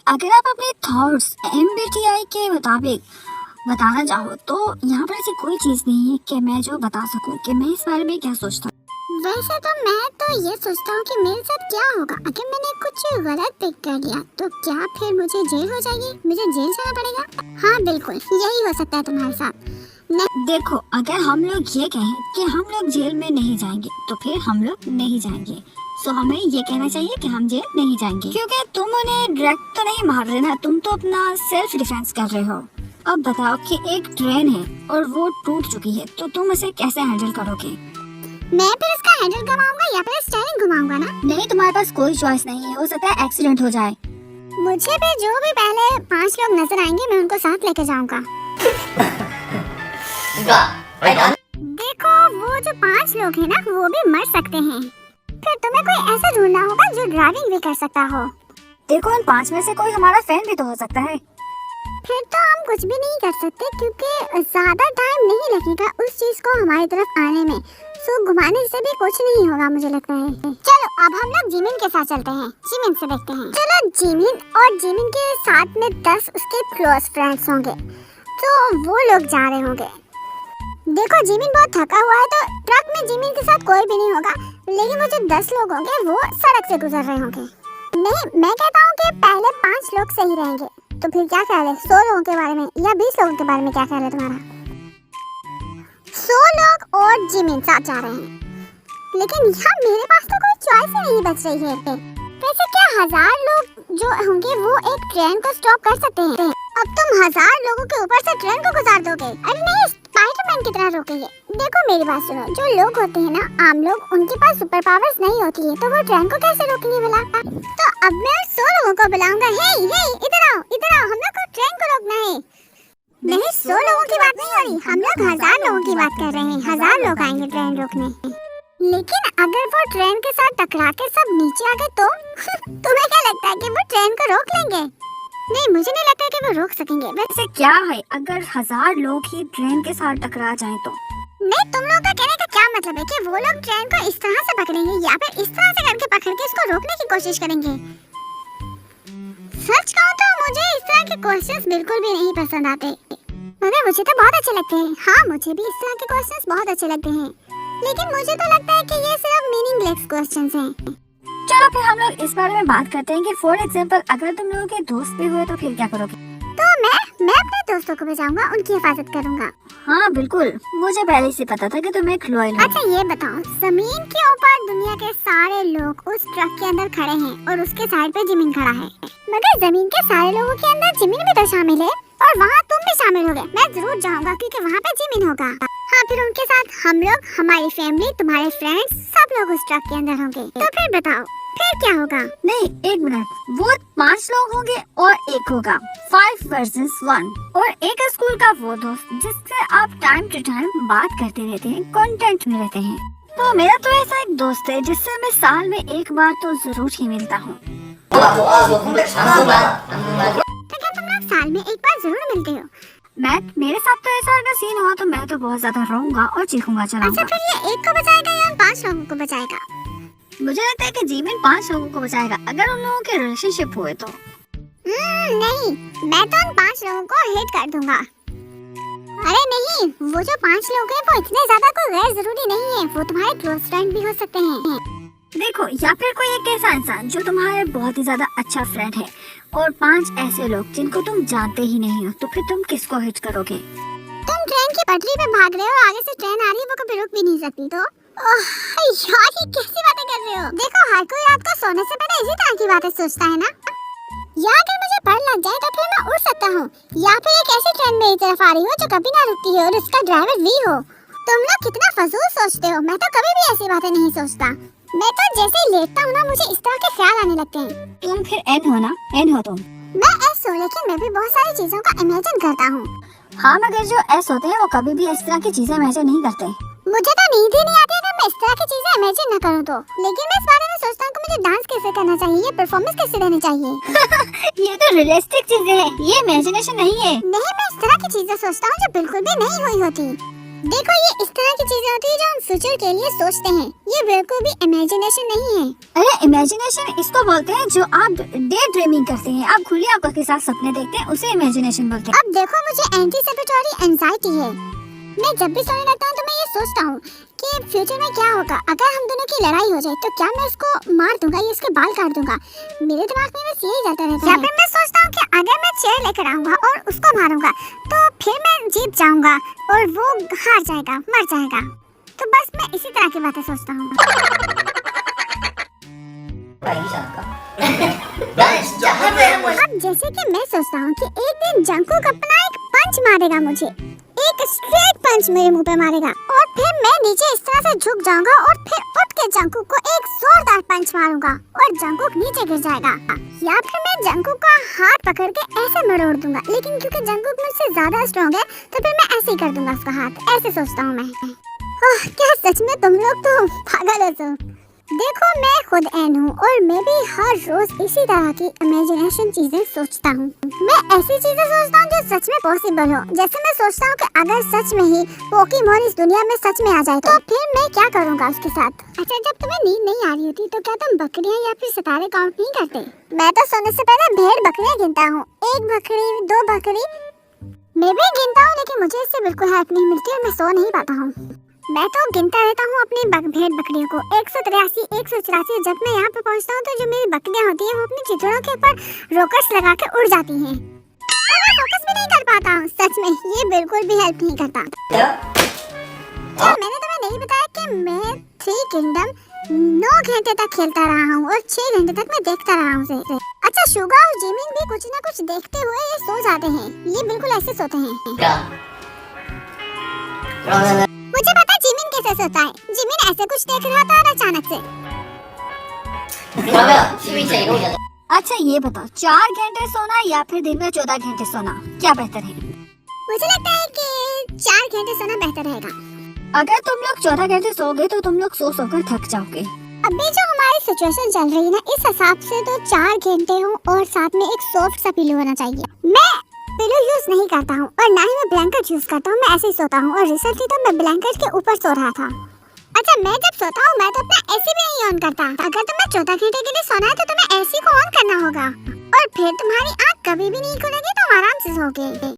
अगर आप अपने थॉट्स MBTI के मुताबिक बताना चाहो तो यहाँ पर ऐसी कोई चीज नहीं है कि मैं जो बता सकूं कि मैं इस बारे में क्या सोचता हूँ। वैसे तो मैं तो ये सोचता हूँ कि मेरे साथ क्या होगा अगर मैंने कुछ गलत पिक कर लिया, तो क्या फिर मुझे जेल हो जाएगी, मुझे जेल जाना पड़ेगा? हाँ बिल्कुल, यही हो सकता है तुम्हारे साथ। देखो, अगर हम लोग ये कहें कि हम लोग जेल में नहीं जाएंगे तो फिर हम लोग नहीं जाएंगे। सो हमें ये कहना चाहिए कि हम जेल नहीं जाएंगे, क्योंकि तुम उन्हें डायरेक्ट तो नहीं मार रहे ना, तुम तो अपना सेल्फ डिफेंस कर रहे हो। अब बताओ कि एक ट्रेन है और वो टूट चुकी है, तो तुम उसे कैसे हैंडल करोगे? मैं फिर इसका हैंडल घुमाऊंगा या फिर स्टीयरिंग घुमाऊंगा ना? नहीं, तुम्हारे पास कोई चॉइस नहीं है, हो सकता है एक्सीडेंट हो जाए। मुझे भी जो भी पहले 5 लोग नजर आएंगे मैं उनको साथ लेके जाऊंगा। देखो, वो जो 5 लोग हैं ना, वो भी मर सकते हैं। फिर तुम्हें कोई ऐसा ढूंढना होगा जो ड्राइविंग भी कर सकता हो। देखो, उन 5 में से कोई हमारा फ्रेंड भी तो हो सकता है। फिर तो हम कुछ भी नहीं कर सकते, क्योंकि ज्यादा टाइम नहीं लगेगा उस चीज को हमारी तरफ आने में। सो घुमाने से भी कुछ नहीं होगा मुझे लगता है। चलो अब हम लोग जिमिन के साथ चलते हैं, जिमिन से देखते हैं। चलो, जिमिन और जिमिन के साथ में 10 उसके क्लोज फ्रेंड्स होंगे, तो वो लोग जा रहे होंगे। देखो, जिमिन बहुत थका हुआ है, तो ट्रक में जिमिन के साथ कोई भी नहीं होगा, लेकिन वो जो 10 लोग होंगे वो सड़क से गुजर रहे होंगे। नहीं, मैं कहता हूँ कि पहले 5 लोग सही रहेंगे। तो फिर क्या ख्याल है, 100 लोगों के बारे में या 20 लोगों के बारे में क्या ख्याल है तुम्हारा? 100 लोग और जिमिन साथ जा रहे हैं, लेकिन यहाँ मेरे पास तो कोई चॉइस ही नहीं बच रही है। वैसे क्या 1000 लोग जो होंगे वो एक ट्रेन को स्टॉप कर सकते हैं? अब तुम 1000 लोगों के ऊपर से ट्रेन को गुजार दोगे? अरे नहीं, स्पाइडरमैन की तरह रोकेंगे। देखो मेरी बात सुनो, जो लोग होते हैं ना, आम लोग, उनके पास सुपर पावर्स नहीं होती है, तो वो ट्रेन को कैसे रोकेंगे भला? तो अब मैं 100 लोगों को बुलाऊंगा, हे हे इधर आओ, हम लोग को ट्रेन को रोकना है। नहीं, 100 लोगों की बात नहीं हो रही, हम लोग 1000 लोगों की बात कर रहे हैं। 1000 लोग आएंगे ट्रेन रोकने। लेकिन अगर वो ट्रेन के साथ टकरा के सब नीचे आ गए तो तुम्हें क्या लगता है कि वो ट्रेन को रोक लेंगे? नहीं, मुझे नहीं लगता कि वो रोक सकेंगे। वैसे क्या है, अगर 1000 लोग ही ट्रेन के साथ टकरा जाएं तो? नहीं, तुम लोगों का कहने का क्या मतलब है कि वो लोग ट्रेन को इस तरह से पकड़ेंगे या फिर इस तरह से करके पकड़ के इसको रोकने की कोशिश करेंगे? सच कहूँ तो मुझे इस तरह के क्वेश्चंस बिल्कुल भी नहीं पसंद आते, मगर मुझे तो बहुत अच्छे लगते हैं। हाँ, मुझे भी इस तरह के क्वेश्चंस बहुत अच्छे लगते हैं, लेकिन मुझे तो लगता है कि ये सिर्फ मीनिंगलेस क्वेश्चंस हैं। चलो फिर हम लोग इस बारे में बात करते हैं कि फॉर एग्जांपल अगर तुम लोगों के दोस्त भी हुए तो फिर क्या करोगे? तो मैं अपने दोस्तों को बचाऊंगा, उनकी हिफाजत करूंगा। हाँ बिल्कुल, मुझे पहले से पता था कि तुम एक लॉयल हो। अच्छा ये बताओ, जमीन के ऊपर दुनिया के सारे लोग उस ट्रक के अंदर खड़े हैं और उसके साइड पे जिमिन खड़ा है, मगर जमीन के सारे लोगों के अंदर जिमिन भी तो शामिल है और वहाँ तुम भी शामिल हो गए। मैं जरूर जाऊंगा क्योंकि वहाँ पे जिमिन होगा। हाँ, फिर उनके साथ हम लोग, हमारी फैमिली, तुम्हारे फ्रेंड्स, सब लोग उस ट्रक के अंदर होंगे। तो फिर बताओ फिर क्या होगा? नहीं, 1 मिनट, वो 5 लोग होंगे और एक होगा 5 वर्सेस 1, और एक स्कूल का वो दोस्त जिससे आप टाइम टू टाइम बात करते रहते हैं, कंटेंट में रहते हैं। तो मेरा तो ऐसा एक दोस्त है जिससे मैं साल में 1 बार तो जरूर ही मिलता हूँ। तो क्या तुम लोग साल में 1 बार जरूर मिलते हो? मेरे साथ तो ऐसा अगर सीन हुआ तो मैं तो बहुत ज्यादा रोऊंगा और चीखूंगा चलाऊंगा। अच्छा, फिर ये 1 को बचाएगा या 5 लोगों को बचाएगा? मुझे लगता है कि जिमिन 5 लोगों को बचाएगा अगर उन लोगों के रिलेशनशिप हुए तो। नहीं, मैं तो उन 5 लोगों को हिट कर दूंगा। अरे नहीं, वो जो 5 लोग हैं वो इतने ज्यादा कोई गैर जरूरी नहीं है, वो तुम्हारे क्लोज फ्रेंड भी हो सकते हैं। देखो, या फिर कोई एक ऐसा इंसान जो तुम्हारे बहुत ही ज्यादा अच्छा फ्रेंड है और 5 ऐसे लोग जिनको तुम जानते ही नहीं हो, तो फिर तुम किसको हिट करोगे? तुम ट्रेन की पटरी पे भाग रहे हो और आगे से ट्रेन आ रही है, वो कभी रुक भी नहीं सकती। तो यार ये कैसी बातें कर रहे हो? देखो, हर कोई रात को सोने से पहले इसी तरह की बातें सोचता है ना। या अगर मुझे पर लग जाए तो फिर मैं उड़ सकता हूँ, या फिर एक ऐसी ट्रेन मेरी तरफ आ रही हो जो कभी ना रुकती है और उसका ड्राइवर भी हो। तुम लोग कितना फजूल सोचते हो, मैं तो कभी भी ऐसी बातें नहीं सोचता। मैं तो जैसे ही लेटता हूँ ना, मुझे इस तरह के ख्याल आने लगते हैं। तुम फिर एन हो ना? एन हो तुम? मैं एस हूँ, लेकिन मैं भी बहुत सारी चीजों का इमेजिन करता हूँ। हाँ, मगर जो एस होते हैं वो कभी भी इस तरह की चीजें इमेजिन नहीं करते। मुझे तो नींद ही नहीं आती अगर मैं इस तरह की चीजें इमेजिन न करूँ तो। लेकिन मैं इस बारे में सोचता हूँ कि मुझे डांस कैसे करना चाहिए, परफॉर्मेंस कैसे देनी चाहिए। ये तो रियलिस्टिक चीजें हैं, ये इमेजिनेशन नहीं है। नहीं, मैं इस तरह की चीजें सोचता हूँ जो बिल्कुल भी नहीं हुई होती। देखो ये इस तरह की चीजें होती है जो हम फ्यूचर के लिए सोचते हैं। ये बिल्कुल भी इमेजिनेशन नहीं है। अरे इमेजिनेशन इसको बोलते हैं जो आप डे ड्रीमिंग करते हैं, आप खुली आंखों के साथ सपने देखते हैं, उसे इमेजिनेशन बोलते हैं। अब देखो मुझे एंटीसिपेटरी एंजाइटी है। मैं जब भी सोने लगता हूँ तो मैं ये सोचता हूँ कि फ्यूचर में क्या होगा अगर हम दोनों की लड़ाई हो जाए, तो क्या मैं इसको मार दूंगा या इसके बाल काट दूंगा। मेरे दिमाग में बस यही चलता रहता है। या फिर मैं सोचता हूँ कि अगर मैं चेयर लेकर आऊंगा और उसको मारूंगा तो फिर मैं जीत जाऊंगा और वो हार जाएगा, मर जाएगा। तो बस मैं इसी तरह की बातें सोचता हूँ। अब जैसे कि मैं सोचता हूँ कि एक दिन जंकुक अपना एक पंच मारेगा मुझे, एक स्ट्रेट पंच मेरे मुंह पे मारेगा और फिर मैं नीचे इस तरह से झुक जाऊंगा और फिर उठ के जंकुक को एक जोरदार पंच मारूंगा और जंकुक नीचे गिर जाएगा। या फिर मैं जंकुक का हाथ पकड़ के ऐसे मरोड़ दूंगा, लेकिन क्योंकि जंकुक मुझसे ज्यादा स्ट्रॉन्ग है तो फिर मैं ऐसे ही कर दूंगा उसका हाथ। ऐसे सोचता हूँ मैं। क्या सच में तुम लोग तो पागल हो। देखो मैं खुद एन हूँ और मैं भी हर रोज इसी तरह की इमेजिनेशन चीजें सोचता हूँ। मैं ऐसी चीजें सोचता हूँ जो सच में पॉसिबल हो। जैसे मैं सोचता हूँ कि अगर सच में ही पोकेमोन इस दुनिया में सच में आ जाए तो फिर मैं क्या करूँगा उसके साथ। अच्छा जब तुम्हें नींद नहीं आ रही होती तो क्या तुम बकरियाँ या फिर सितारे काउंट नहीं करते? मैं तो सोने से पहले भेड़ बकरियाँ गिनता हूँ, 1 बकरी 2 बकरी मैं भी गिनता हूँ, लेकिन मुझे इससे बिल्कुल हेल्प नहीं मिलती और मैं सो नहीं पाता हूँ। मैं तो गिनता रहता हूँ अपनी भेड़ बकरियों को, 183 184। जब मैं यहाँ पे पहुँचता हूँ तो जो मेरी बकरियाँ होती हैं वो अपनी चितड़ों के ऊपर रोकर्स लगा के उड़ जाती हैं। और मैं फोकस भी नहीं कर पाता हूँ। सच में ये बिल्कुल भी हेल्प नहीं करता। क्या मैंने तुम्हें नहीं बताया कि मैं 3 किंगडम 9 घंटे तक खेलता रहा हूँ और 6 घंटे तक मैं देखता रहा हूँ उसे। अच्छा शुगा और जिमिन भी कुछ न कुछ देखते हुए ये सो जाते हैं। ये बिल्कुल ऐसे सोते हैं। मुझे पता जिमिन कैसे सोता है। जिमिन ऐसे कुछ देख रहा था और अचानक से अच्छा ये बताओ 4 घंटे सोना या फिर दिन में 14 घंटे सोना क्या बेहतर है? मुझे लगता है कि 4 घंटे सोना बेहतर रहेगा। अगर तुम लोग 14 घंटे सोओगे तो तुम लोग सो सोकर थक जाओगे। अभी जो हमारी सिचुएशन चल रही है ना, इस हिसाब से तो 4 घंटे हो और साथ में एक सॉफ्ट सा पिलो होना चाहिए। मैं पिलो यूज नहीं करता हूँ और ना ही मैं ब्लैंकेट यूज करता हूँ, मैं ऐसे ही सोता हूँ। और रिसेंटली तो मैं ब्लैंकेट के ऊपर सो रहा था। अच्छा मैं जब सोता हूँ मैं तो अपना एसी भी नहीं ऑन करता। अगर तुम्हें 14 घंटे के लिए सोना है तो तुम्हें एसी को ऑन करना होगा और फिर तुम्हारी आँख कभी भी नहीं खुलेगी, तुम आराम से सोओगे।